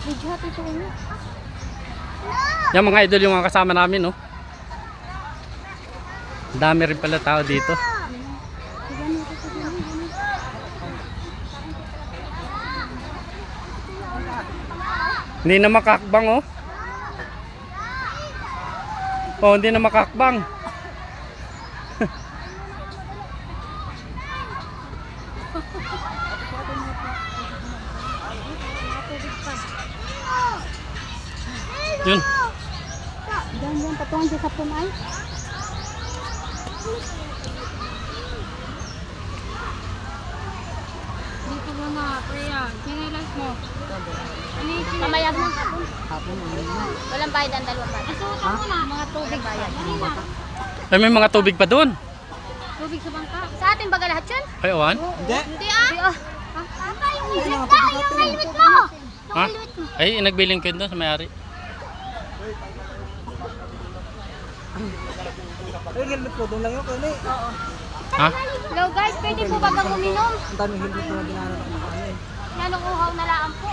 Medyo hati ito niya. Yan mga idol yung mga kasama namin, no? Ang dami rin pala tao dito. Hindi na makakbang, oh. Oh, hindi na makakbang. Yun. Diyan, patungan dyan sa punay. Dito ba na, Priya? Sinilas mo. Pamayag ng hapon. Walang bayad ang dalawang bayad. Asutan mo na. Mga tubig bayad. Ay, may mga tubig pa doon. Tubig sa bangka. Sa atin baga lahat yun? Ay, Owan? Hindi. Hindi ah. Tama, yung helmet mo. Yung helmet mo. Ha? Ay, nagbiling ko doon sa may-ari. Ay, helmet ko doon lang yun. Kani. Oo. Ha? Hello guys, pwede po bagang uminom? Ang daming helmet na dinaanan ako. Nanukuhaw na lang po.